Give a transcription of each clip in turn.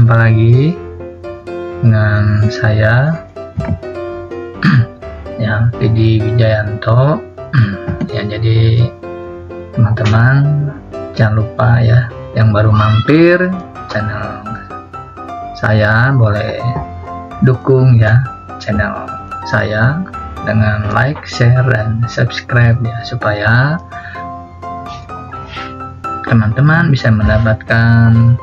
Jumpa lagi dengan saya ya, Vidi Wijayanto. Ya, jadi teman-teman jangan lupa ya, yang baru mampir channel saya boleh dukung ya channel saya dengan like, share, dan subscribe ya, supaya teman-teman bisa mendapatkan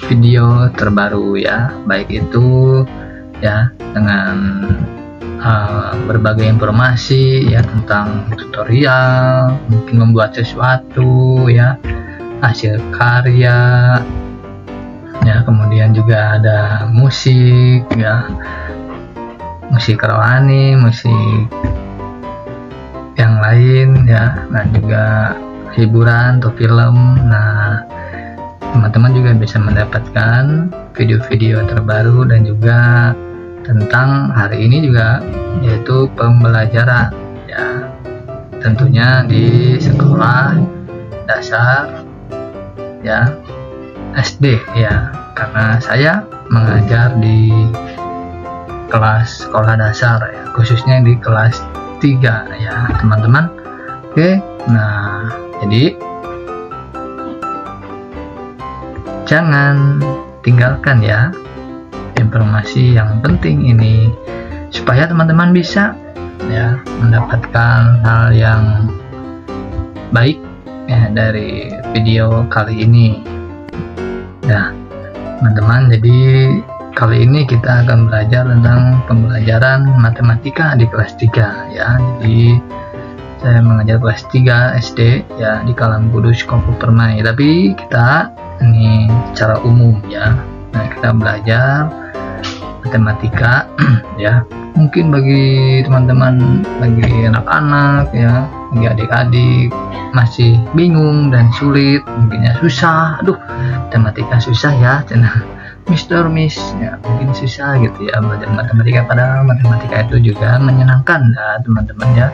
video terbaru ya, baik itu ya dengan berbagai informasi ya tentang tutorial, mungkin membuat sesuatu ya, hasil karya ya, kemudian juga ada musik ya, musik rohani, musik yang lain ya, dan juga hiburan atau film. Nah, teman-teman juga bisa mendapatkan video-video terbaru dan juga tentang hari ini juga, yaitu pembelajaran ya, tentunya di sekolah dasar ya, SD ya, karena saya mengajar di kelas sekolah dasar ya, khususnya di kelas 3 ya teman-teman. Oke, nah jadi jangan tinggalkan ya informasi yang penting ini, supaya teman-teman bisa ya mendapatkan hal yang baik ya dari video kali ini ya teman-teman. Jadi kali ini kita akan belajar tentang pembelajaran matematika di kelas 3 ya. Jadi saya mengajar kelas 3 SD ya di Kalam Kudus Kompu Permai, tapi kita ini secara umum ya. Nah, kita belajar matematika ya, mungkin bagi teman-teman, bagi anak-anak ya, bagi adik-adik masih bingung dan sulit, mungkinnya susah, aduh matematika susah ya, Miss ya, mungkin susah gitu ya belajar matematika, padahal matematika itu juga menyenangkan ya teman-teman ya.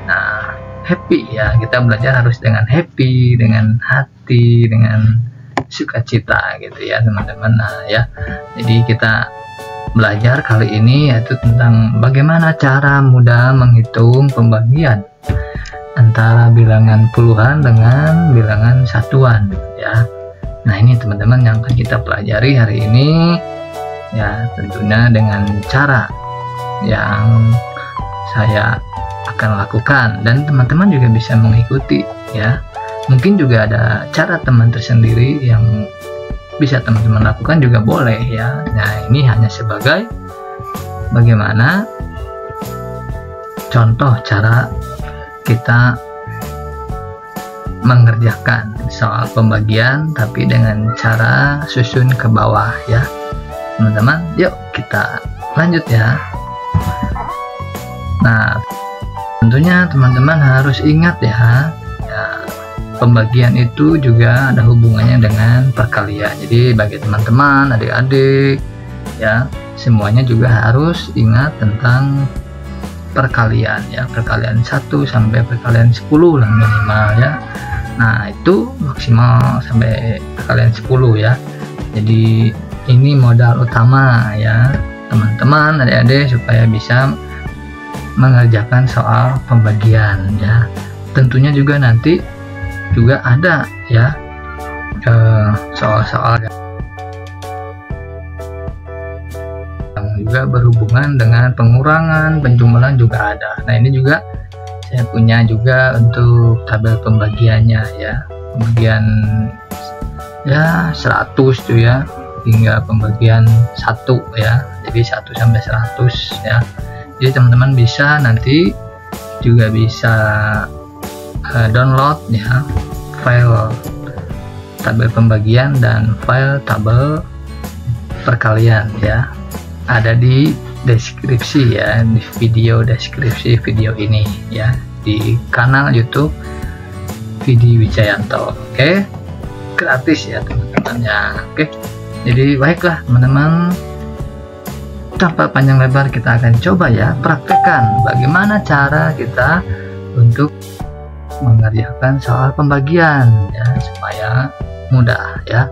Nah, happy ya, kita belajar harus dengan happy, dengan hati, dengan sukacita gitu ya teman-teman. Nah ya, jadi kita belajar kali ini yaitu tentang bagaimana cara mudah menghitung pembagian antara bilangan puluhan dengan bilangan satuan ya. Nah, ini teman-teman yang akan kita pelajari hari ini ya, tentunya dengan cara yang saya akan lakukan, dan teman-teman juga bisa mengikuti ya. Mungkin juga ada cara teman tersendiri yang bisa teman-teman lakukan juga boleh ya. Nah, ini hanya sebagai bagaimana contoh cara kita mengerjakan soal pembagian, tapi dengan cara susun ke bawah ya teman-teman. Yuk kita lanjut ya. Nah, tentunya teman-teman harus ingat ya, pembagian itu juga ada hubungannya dengan perkalian. Jadi bagi teman-teman, adik-adik ya, semuanya juga harus ingat tentang perkalian ya, perkalian 1 sampai perkalian 10 lah minimal ya. Nah, itu maksimal sampai perkalian 10 ya. Jadi ini modal utama ya teman-teman, adik-adik, supaya bisa mengerjakan soal pembagian ya. Tentunya juga nanti juga ada ya soal-soal yang juga berhubungan dengan pengurangan, penjumlahan juga ada. Nah, ini juga saya punya juga untuk tabel pembagiannya ya, pembagian ya 100 tuh ya, hingga pembagian 1 ya, jadi 1 sampai 100 ya. Jadi teman-teman bisa nanti juga bisa download ya file tabel pembagian dan file tabel perkalian ya, ada di deskripsi ya, di video deskripsi video ini ya, di kanal YouTube Vidi Wijayanto. Oke, gratis ya teman-teman ya. Oke, jadi baiklah teman-teman, tanpa panjang lebar kita akan coba ya praktekkan bagaimana cara kita untuk mengerjakan soal pembagian ya, supaya mudah ya.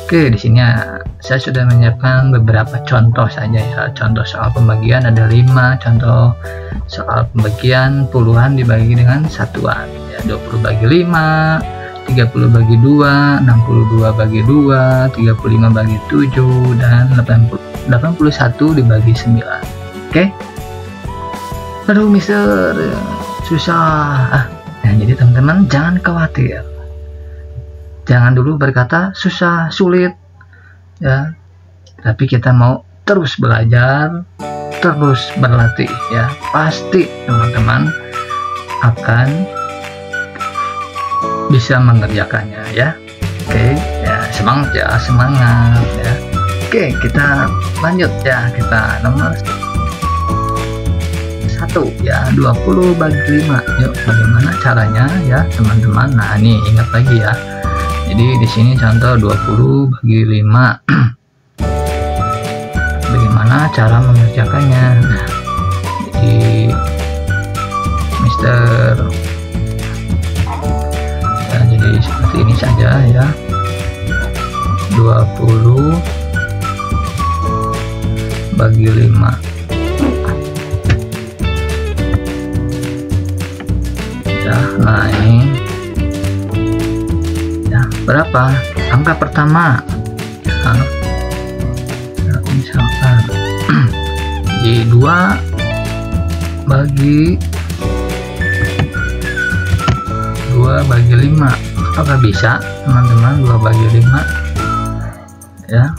Oke, di sini saya sudah menyiapkan beberapa contoh saja ya. Contoh soal pembagian ada 5, contoh soal pembagian puluhan dibagi dengan satuan ya. 20 bagi 5, 30 bagi 2, 62 bagi 2, 35 bagi 7, dan 81 dibagi 9. Oke. Aduh mister, susah. Nah, jadi teman-teman jangan khawatir. Jangan dulu berkata susah, sulit ya. Tapi kita mau terus belajar, terus berlatih ya. Pasti teman-teman akan bisa mengerjakannya ya. Oke, ya semangat ya, semangat ya. Oke, kita lanjut ya. Kita nomor 1 ya, 20 bagi 5. Yuk, bagaimana caranya ya teman-teman? Nah, ini ingat lagi ya. Jadi di sini contoh 20 bagi 5. Bagaimana cara mengerjakannya? Nah, jadi Mister ya, jadi seperti ini saja ya. 20 bagi 5. Ya, nah ini ya, berapa angka pertama ya, misalkan jadi 2 bagi 5. Apakah bisa teman-teman 2 bagi 5 ya?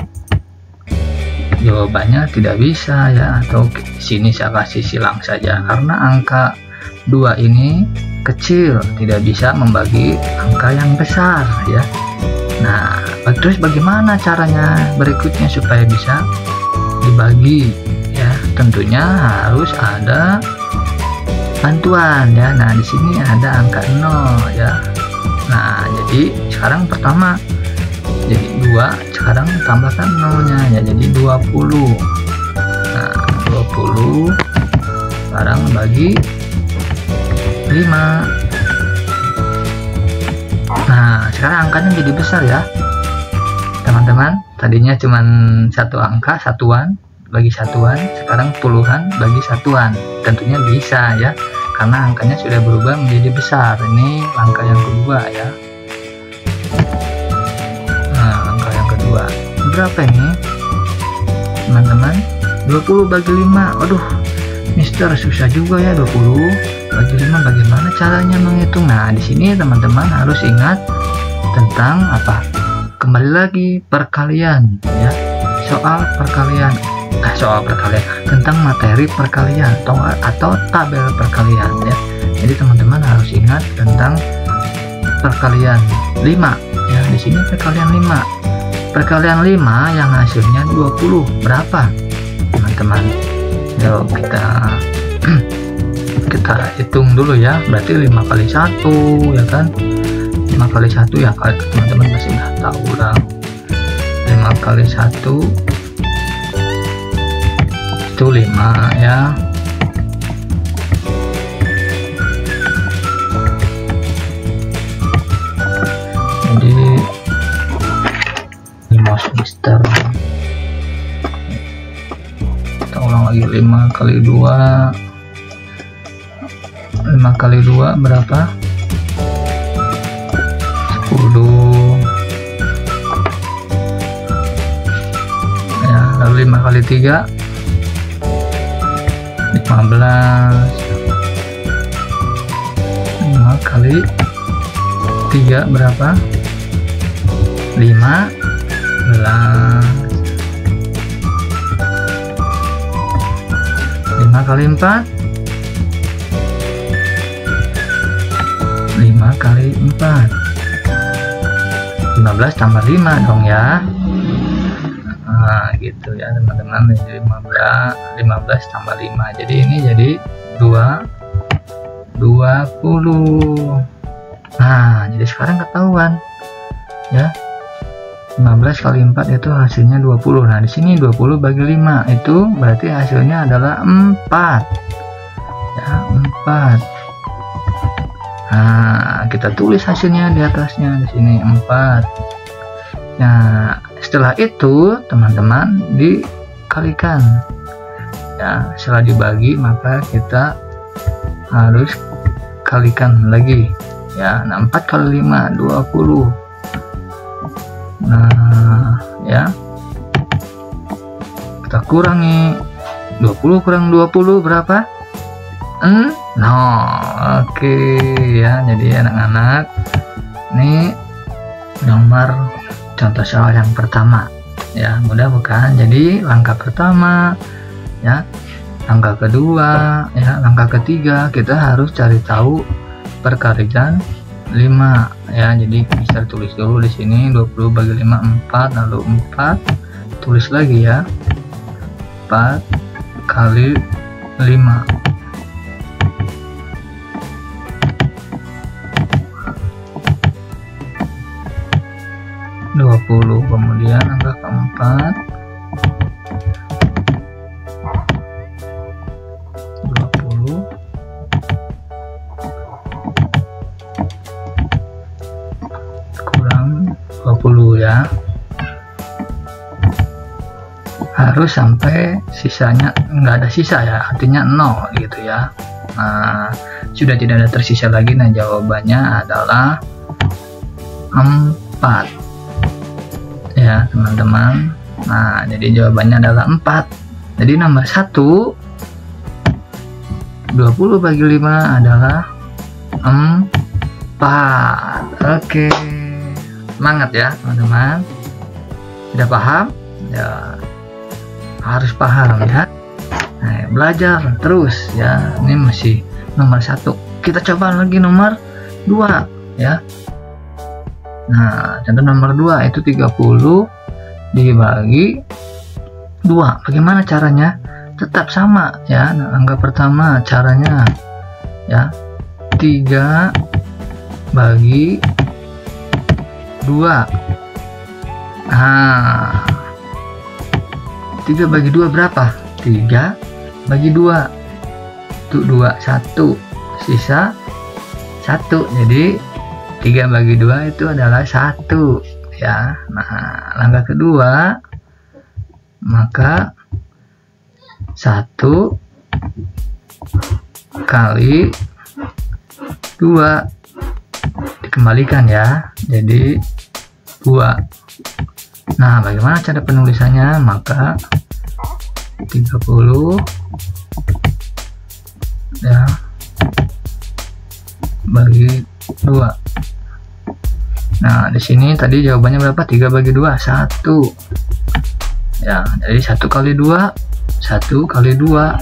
Jawabannya tidak bisa ya. Atau sini saya kasih silang saja karena angka 2 ini kecil, tidak bisa membagi angka yang besar ya. Nah, terus bagaimana caranya berikutnya supaya bisa dibagi ya? Tentunya harus ada bantuan ya. Nah, di sini ada angka 0 ya. Nah, jadi sekarang pertama jadi 2, sekarang tambahkan 0-nya ya, jadi 20. Nah, 20 sekarang bagi 5. Nah, sekarang angkanya jadi besar ya teman-teman. Tadinya cuma satu angka, satuan bagi satuan, sekarang puluhan bagi satuan. Tentunya bisa ya, karena angkanya sudah berubah menjadi besar. Ini langkah yang kedua ya. Nah, angka yang kedua berapa ini teman-teman? 20 bagi 5. Aduh Mister, susah juga ya. 20 bagi 5 bagaimana caranya menghitung? Nah, di sini teman-teman harus ingat tentang apa? Kembali lagi perkalian ya. Soal perkalian tentang materi perkalian atau tabel perkalian ya. Jadi teman-teman harus ingat tentang perkalian 5 ya. Di sini perkalian 5. Perkalian 5 yang hasilnya 20 berapa teman-teman? Yuk kita hitung dulu ya. Berarti 5 kali 1 ya kan, 5 kali 1 ya, teman-teman masih udah tahu lah. 5 kali 1 itu 5 ya. Jadi 5 semester. Kita ulang lagi. 5 kali 2 berapa? 10 ya. Lalu 5 kali 3 15. 5 kali 3 berapa? 15. 5 kali 4 5 kali 4 15 tambah 5 dong ya. Nah gitu ya teman-teman. Jadi 15 tambah 5, jadi ini jadi 20. Nah, jadi sekarang ketahuan ya. 15 kali 4 itu hasilnya 20. Nah, di sini 20 bagi 5 itu berarti hasilnya adalah 4. Ya, 4. Nah, kita tulis hasilnya di atasnya di sini 4. Nah, setelah itu teman-teman dikalikan ya. Setelah dibagi maka kita harus kalikan lagi ya. Nah, 4 kali 5 20. Nah ya, kita kurangi 20 kurang 20 berapa? Oke ya. Jadi anak-anak, ini nomor contoh soal yang pertama ya. Mudah bukan? Jadi langkah pertama ya, langkah kedua ya, langkah ketiga kita harus cari tahu perkalian 5 ya. Jadi bisa tulis dulu di sini 20 bagi 5 4, lalu 4 tulis lagi ya, 4 kali 5. 20. Kemudian angka keempat 20 kurang 20 ya. Harus sampai sisanya nggak ada sisa ya, artinya 0 gitu ya. Nah, sudah tidak ada tersisa lagi. Nah, jawabannya adalah 4 ya teman-teman. Nah, jadi jawabannya adalah 4. Jadi nomor 1 20 bagi 5 adalah 4. Oke, semangat ya teman-teman. Sudah paham? Ya, harus paham ya. Nah, belajar terus ya. Ini masih nomor 1. Kita coba lagi nomor 2 ya. Nah, contoh nomor 2 itu 30 dibagi 2. Bagaimana caranya? Tetap sama ya. Nah, angka pertama caranya ya, 3 bagi 2. Nah, 3 bagi 2 berapa? 3 bagi 2 itu 2, 1 sisa 1. Jadi 3 bagi 2 itu adalah 1 ya. Nah, langkah kedua maka 1 kali 2 dikembalikan ya, jadi 2. Nah, bagaimana cara penulisannya? Maka 30 ya bagi 2. Nah, di sini tadi jawabannya berapa? 3 bagi 2 1 ya. Jadi 1 kali 2 1 kali 2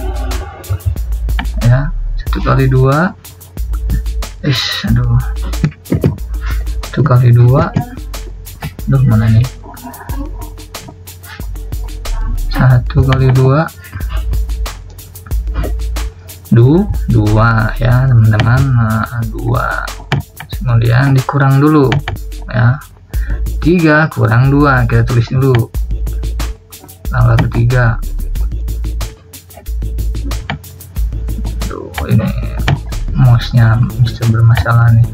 ya, 1 kali 2 aduh, 1 kali 2 mana nih, 1 kali 2 2 ya teman-teman. Nah, 2 kemudian dikurang dulu ya, 3 kurang 2 kita tulis dulu langkah ketiga. Tuh, ini mouse-nya bisa bermasalah nih.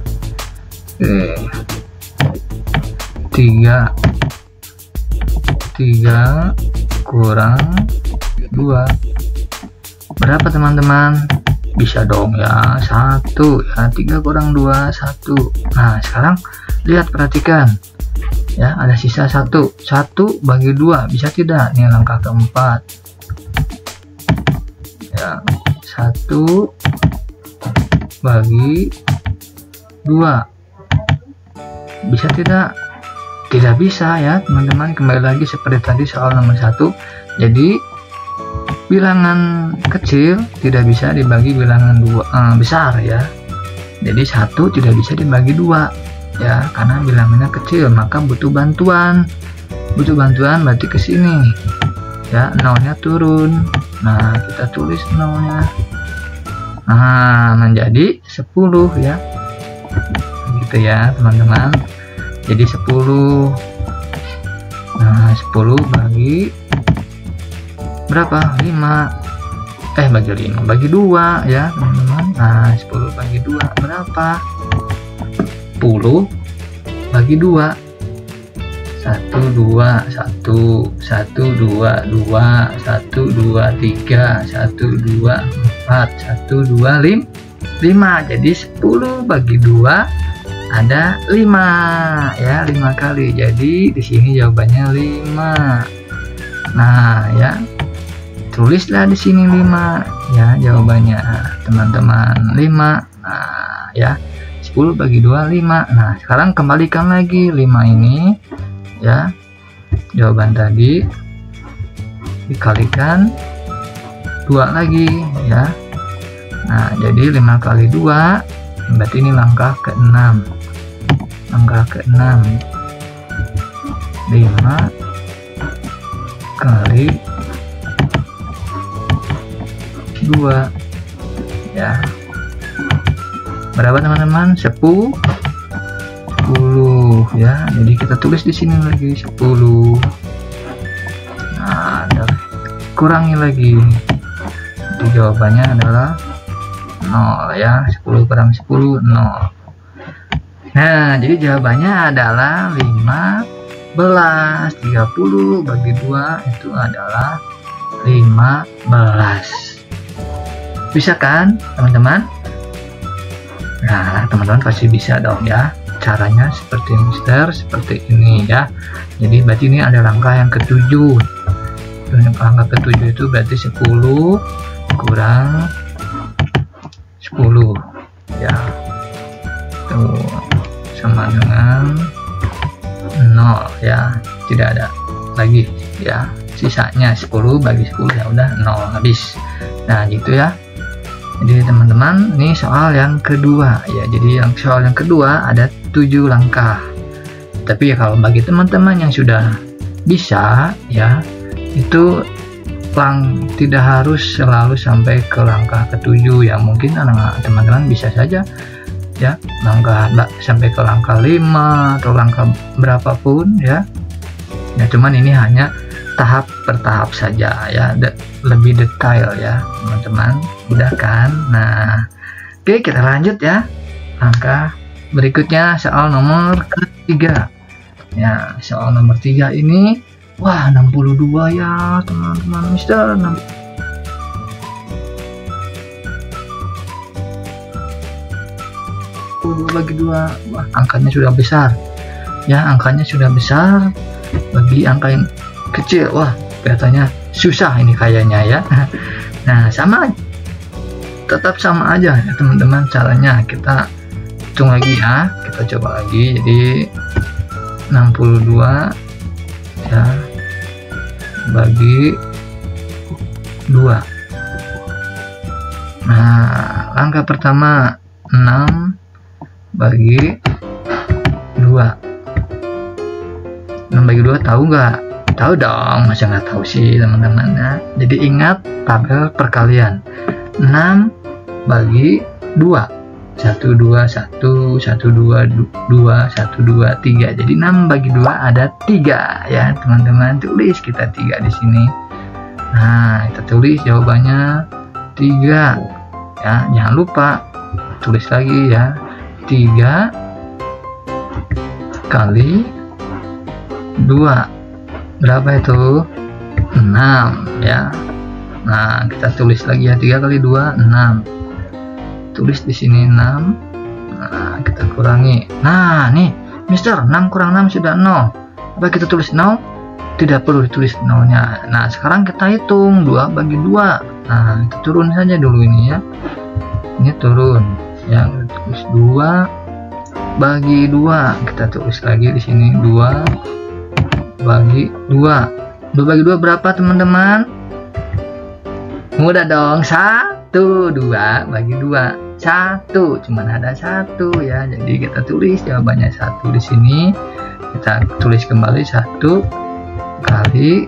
Oke, 3 kurang 2 berapa teman-teman? Bisa dong ya, 1 ya. 3 kurang 2 1. Nah, sekarang lihat, perhatikan ya, ada sisa 1 bagi 2 bisa tidak? Ini langkah keempat ya, 1 bagi 2 bisa tidak? Tidak bisa ya teman-teman. Kembali lagi seperti tadi soal nomor 1. Jadi bilangan kecil tidak bisa dibagi bilangan besar ya. Jadi 1 tidak bisa dibagi 2 ya, karena bilangannya kecil, maka butuh bantuan. Berarti ke sini ya, nolnya turun. Nah, kita tulis nolnya. Nah, menjadi 10 ya. Gitu ya teman-teman. Jadi 10. Nah, 10 bagi berapa? 5. Bagi 5 bagi 2 ya teman-teman. Nah, 10 bagi 2 berapa? 10 bagi 2 1 2 1 1 2 2 1 2 3 1 2 4 1 2 5. Jadi 10 bagi 2 ada 5 ya, 5 kali. Jadi di sini jawabannya 5. Nah ya, tulislah di sini 5 ya jawabannya teman-teman, 5. Nah ya, 10 bagi 2 5. Nah sekarang kembalikan lagi 5 ini ya, jawaban tadi dikalikan 2 lagi ya. Nah jadi 5 kali 2 berarti ini langkah ke-6. Langkah ke-6, 5 kali 2 ya, berapa teman-teman? 10 ya. Jadi kita tulis di sini lagi 10. Nah kurangi lagi, jadi jawabannya adalah 0 ya. 10 kurang 10 0. Nah jadi jawabannya adalah 15. 30 bagi 2 itu adalah 15. Bisa kan teman-teman? Nah teman-teman pasti bisa dong ya. Caranya seperti Mister, seperti ini ya. Jadi berarti ini ada langkah yang ke-7. Langkah ke-7 itu berarti 10 kurang 10 ya, tuh sama dengan 0 ya, tidak ada lagi ya, sisanya 10 bagi 10 ya udah 0 habis. Nah gitu ya. Jadi teman-teman, ini soal yang kedua ya. Jadi yang soal yang kedua ada 7 langkah. Tapi ya kalau bagi teman-teman yang sudah bisa ya, itu tidak harus selalu sampai ke langkah ke-7 ya. Mungkin teman-teman bisa saja ya langkah sampai ke langkah 5 atau langkah berapapun ya. Ya cuman ini hanya tahap per tahap saja ya, lebih detail ya teman-teman. Udah kan? Nah oke, kita lanjut ya. Langkah berikutnya soal nomor ketiga ya. Soal nomor 3 ini wah 62 ya teman-teman. Mister bagi 2, wah angkanya sudah besar ya, angkanya sudah besar. Bagi angka yang kecil, wah kelihatannya susah ini kayaknya ya. Nah sama, tetap sama aja ya teman-teman caranya. Kita hitung lagi ya, kita coba lagi. Jadi 62 ya bagi 2. Nah langkah pertama 6 bagi 2. 6 bagi 2 tahu nggak? Tahu dong, masa nggak tahu sih teman-teman ya. Jadi ingat tabel perkalian. 6 bagi 2, 1 2 1 1 2 2 1 2 3. Jadi 6 bagi 2 ada 3 ya teman-teman. Tulis kita 3 di sini. Nah kita tulis jawabannya 3 ya, jangan lupa tulis lagi ya. 3 kali 2 berapa itu? 6 ya. Nah kita tulis lagi ya, 3 kali 2 6. Tulis di sini 6. Nah kita kurangi. Nah nih Mister, 6 kurang 6 sudah 0. Apa kita tulis 0? Tidak perlu ditulis 0 nya. Nah sekarang kita hitung 2 bagi 2. Nah kita turun saja dulu ini ya. Ini turun ya, tulis 2 bagi 2. Kita tulis lagi di sini 2 bagi 2. 2 bagi 2 berapa teman-teman? Mudah dong, 1. 2 bagi 2 1, cuman ada 1 ya. Jadi kita tulis jawabannya 1 di sini. Kita tulis kembali 1 kali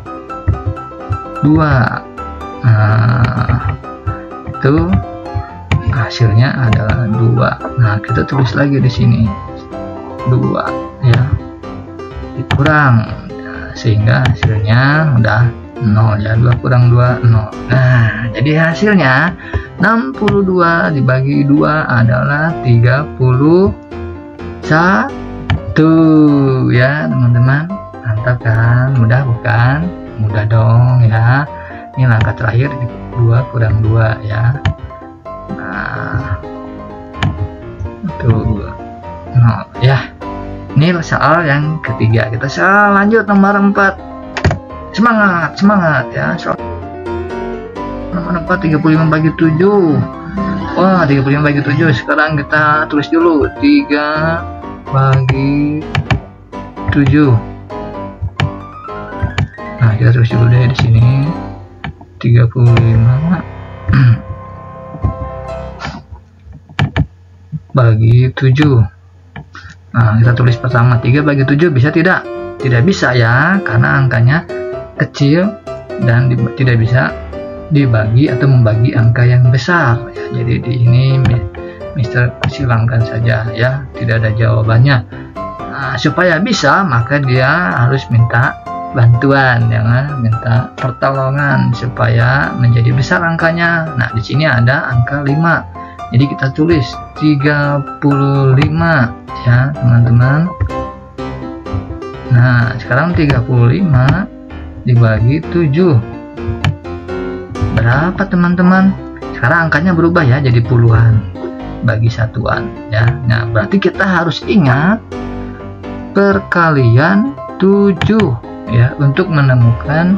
2. Nah itu hasilnya adalah 2. Nah kita tulis lagi di sini 2 ya, dikurang ya, sehingga hasilnya udah 0 ya. 2 kurang 2 0. Nah jadi hasilnya 62 dibagi 2 adalah 31 ya teman-teman. Nah mantap kan? Mudah bukan? Mudah dong ya. Ini langkah terakhir, 2 kurang 2 ya. Nah, tuh ya. Ini soal yang ketiga. Kita lanjut nomor 4. Semangat ya. Soal nomor 4, 35 bagi 7. Wah, 35 bagi 7. Sekarang kita tulis dulu 3 bagi 7. Nah, kita tulis dulu deh di sini 35 bagi 7. Nah, kita tulis pertama 3 bagi 7 bisa tidak? Tidak bisa ya, karena angkanya kecil dan tidak bisa dibagi atau membagi angka yang besar ya. Jadi di ini Mister silangkan saja ya, tidak ada jawabannya. Nah, supaya bisa maka dia harus minta bantuan, jangan minta pertolongan supaya menjadi besar angkanya. Nah, di sini ada angka 5. Jadi kita tulis 35 ya, teman-teman. Nah, sekarang 35 dibagi 7. Berapa, teman-teman? Sekarang angkanya berubah ya, jadi puluhan bagi satuan ya. Nah, berarti kita harus ingat perkalian 7 ya untuk menemukan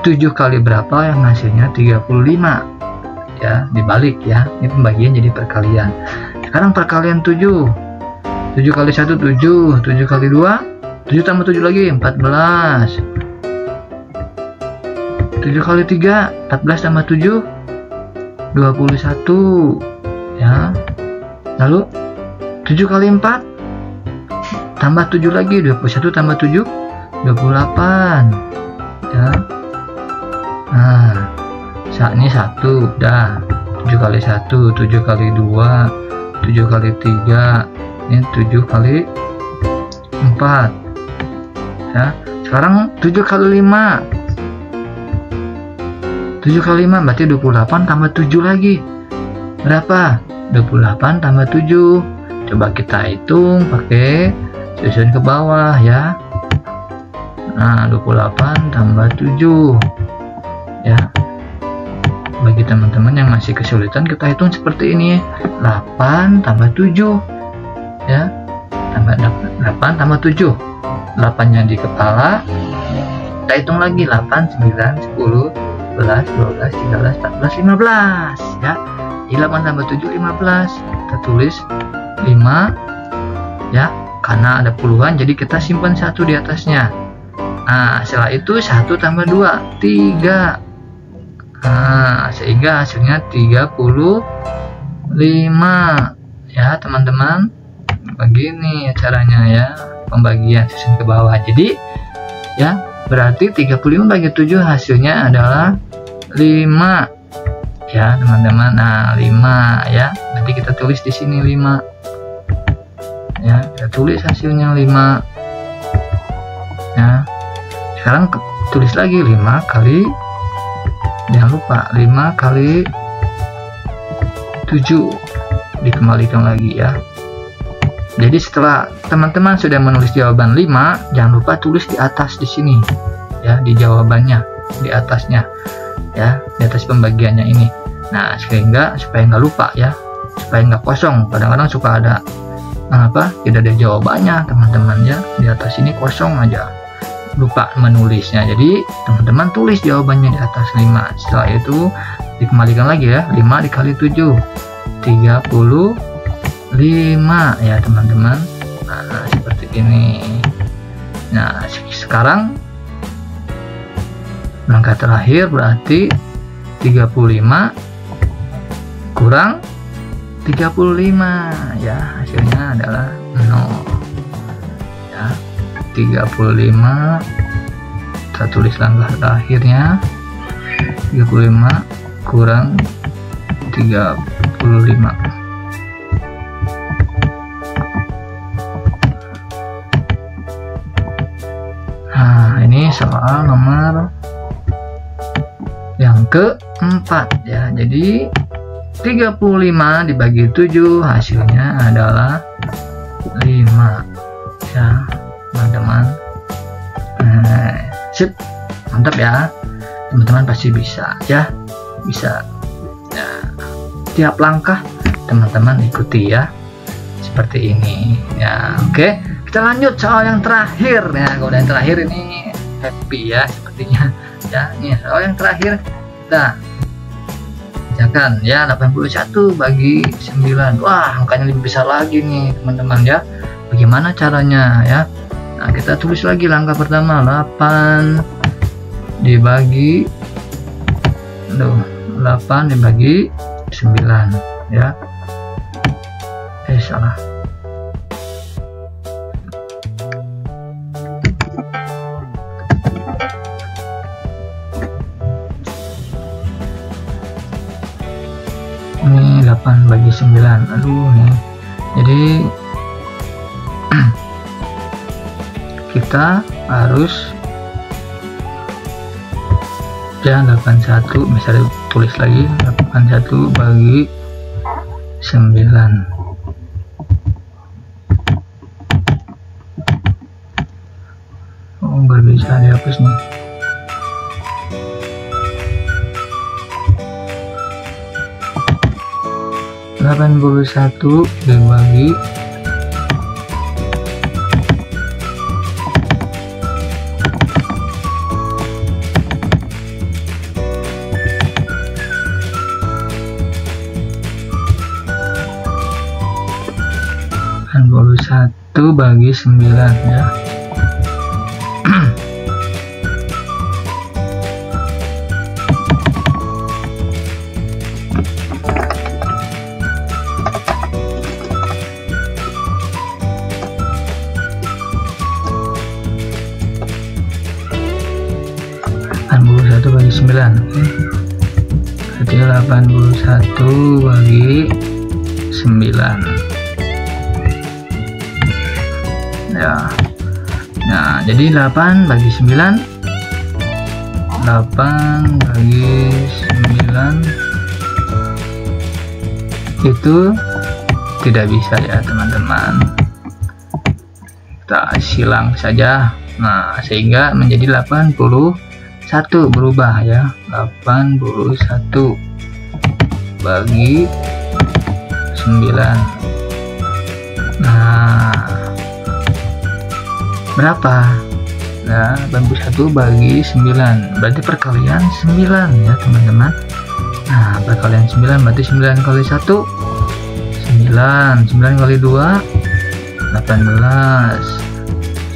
7 kali berapa yang hasilnya 35 ya, dibalik ya. Ini pembagian jadi perkalian. Sekarang perkalian 7. 7 kali 1 7, 7 kali 2 7 tambah 7 lagi 14. 7 kali 3 14 tambah 7 21 ya. Lalu 7 kali 4 tambah 7 lagi 21 tambah 7 28 ya. Nah, saat ini 1 udah. 7 kali 1 7 kali 2 7 kali 3, ini 7 kali 4 ya. Sekarang 7 kali 5 7 kali 5 berarti 28 tambah 7 lagi. Berapa? 28 tambah 7. Coba kita hitung pakai susun ke bawah ya. Nah, 28 tambah 7 ya. Bagi teman-teman yang masih kesulitan, kita hitung seperti ini. 8 tambah 7 ya. 8 tambah 7. 8-nya di kepala. Kita hitung lagi 8 9 10 11, 12, 13, 14, 15 ya. Jadi 8 tambah 7 15. Kita tulis 5 ya, karena ada puluhan jadi kita simpan 1 di atasnya. Nah, setelah itu 1 tambah 2 3. Nah, sehingga hasilnya 35 ya, teman-teman. Begini caranya ya, pembagian susun ke bawah. Jadi ya, berarti 35 bagi 7 hasilnya adalah 5 ya, teman-teman. Nah, 5 ya. Nanti kita tulis di sini 5 ya. Kita tulis hasilnya 5 ya. Sekarang tulis lagi 5 kali, jangan lupa 5 kali 7 dikembalikan lagi ya. Jadi setelah teman-teman sudah menulis jawaban 5, jangan lupa tulis di atas di sini ya, di jawabannya di atasnya ya, di atas pembagiannya ini. Nah, sehingga supaya nggak lupa ya, supaya nggak kosong. Kadang-kadang suka ada tidak ada jawabannya, teman-teman ya, di atas ini kosong aja, lupa menulisnya. Jadi teman-teman tulis jawabannya di atas 5. Setelah itu dikembalikan lagi ya, 5 dikali 7 35 ya, teman-teman. Nah, seperti ini. Nah, sekarang langkah terakhir berarti 35 kurang 35 ya, hasilnya adalah 0 ya. 35 kita tulis langkah terakhirnya 35 kurang 35. Nah, ini soal nomor yang keempat ya. Jadi 35 dibagi 7 hasilnya adalah 5 ya, teman-teman. mantap ya, teman-teman pasti bisa ya, bisa ya. Tiap langkah teman-teman ikuti ya, seperti ini ya. Oke, kita lanjut soal yang terakhir ya. Kalau yang terakhir ini happy ya sepertinya ya. Ini soal yang terakhir kita kerjakan ya. 81 bagi 9, wah angkanya lebih besar lagi nih teman-teman ya. Bagaimana caranya ya? Nah, kita tulis lagi langkah pertama, 8 dibagi 8 dibagi 9 ya. Salah. Ini 8 bagi 9. Aduh nih. Jadi kita harus ya 81, misalnya tulis lagi 81 bagi 9. Oh, nggak bisa dihapus nih. Delapan 81 dibagi 81 bagi 9 ya. Bagi 9, oke. Berarti 81 bagi 9 ya. Nah, jadi 8 bagi 9, 8 bagi 9 itu tidak bisa ya teman-teman, kita silang saja. Nah, sehingga menjadi 81 berubah ya, 81 bagi 9. Nah, berapa? Nah, 81 bagi 9 berarti perkalian 9 ya teman-teman. Nah, perkalian 9 berarti 9 kali 1 9, 9 kali 2 18,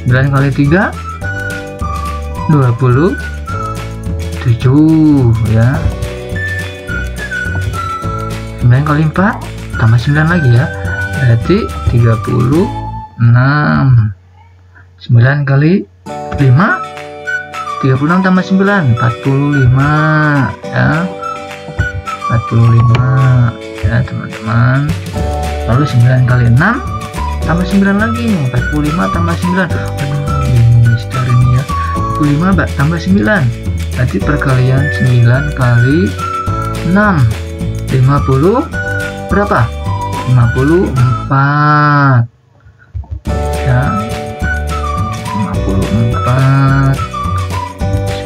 9 kali 3 27 ya. 9 kali 4 tambah 9 lagi ya, berarti 36. 9 kali 5 36 tambah 9 45 ya, 45 ya teman-teman. Lalu 9 kali 6 tambah 9 lagi, 45 tambah 9. Aduh, bingung secara ini ya. 45 tambah 9 berarti perkalian 9 kali 6 50 berapa? 54 ya, 54.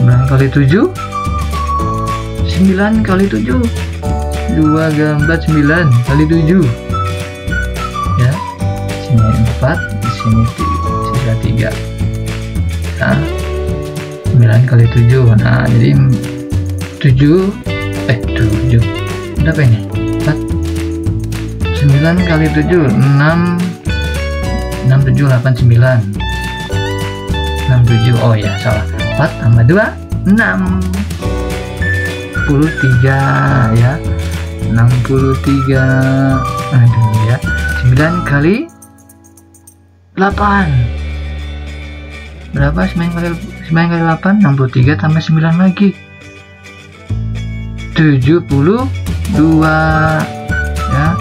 9 kali 7 9 kali 7 2 gambar 9 kali 7 ya. Sini 4, di sini sisa 3 ya. 9 kali 7. Nah, jadi 7 berapa ini? 4 9 kali 7 6 7 8 9 67. Oh ya, salah. 4 tambah 2 63 ya. 63. Aduh ya. 9 kali 8 berapa? 9 kali 8 63 tambah 9 lagi 72 ya.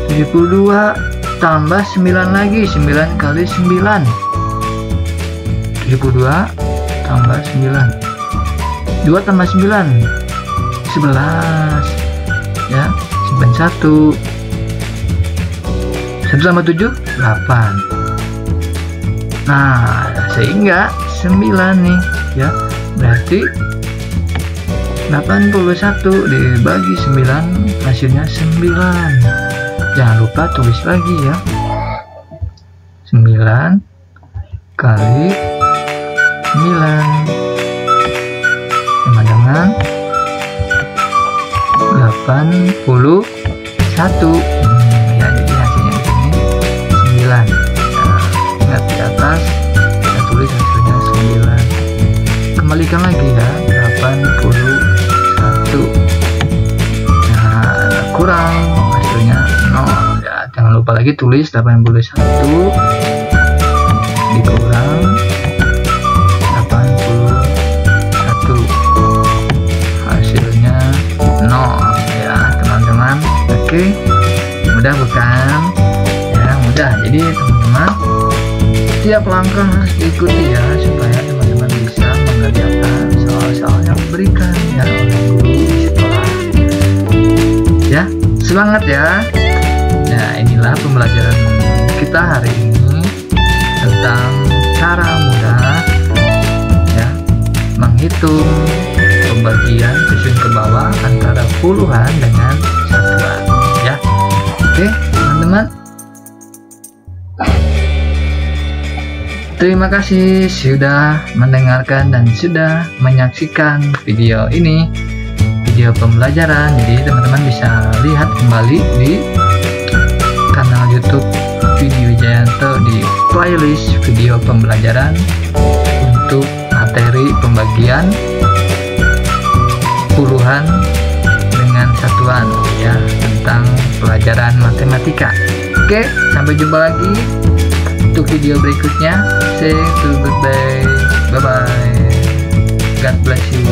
72 tambah 9 lagi 9 kali 9 72 tambah 9 2 tambah 9 11 ya. Simpan 1 tambah 7 8. Nah, sehingga 9 nih ya, berarti 81 dibagi 9 hasilnya 9. Jangan lupa tulis lagi ya, 9 kali 9 sama dengan 81. Ya, jadi hasilnya di sini 9. Ingat di atas kita tulis hasilnya 9. Kembalikan lagi ya, 81. Nah, kurang hasilnya 0 ya. Jangan lupa lagi tulis 81 dikurang 81, hasilnya 0 ya teman-teman. Oke, mudah bukan? Ya mudah. Jadi teman-teman, setiap langkah harus diikuti ya, supaya teman-teman bisa mengerjakan soal-soal yang diberikan ya oleh guru di sekolah. Ya, semangat ya. Nah, inilah pembelajaran kita hari ini tentang cara mudah ya menghitung pembagian susun ke bawah antara puluhan dengan satuan ya. Oke teman-teman, terima kasih sudah mendengarkan dan sudah menyaksikan video ini, video pembelajaran. Jadi teman-teman bisa lihat kembali di kanal YouTube Vidi Wijayanto di playlist video pembelajaran untuk materi pembagian puluhan dengan satuan ya, tentang pelajaran matematika. Oke, sampai jumpa lagi untuk video berikutnya. Say to goodbye, bye bye, God bless you.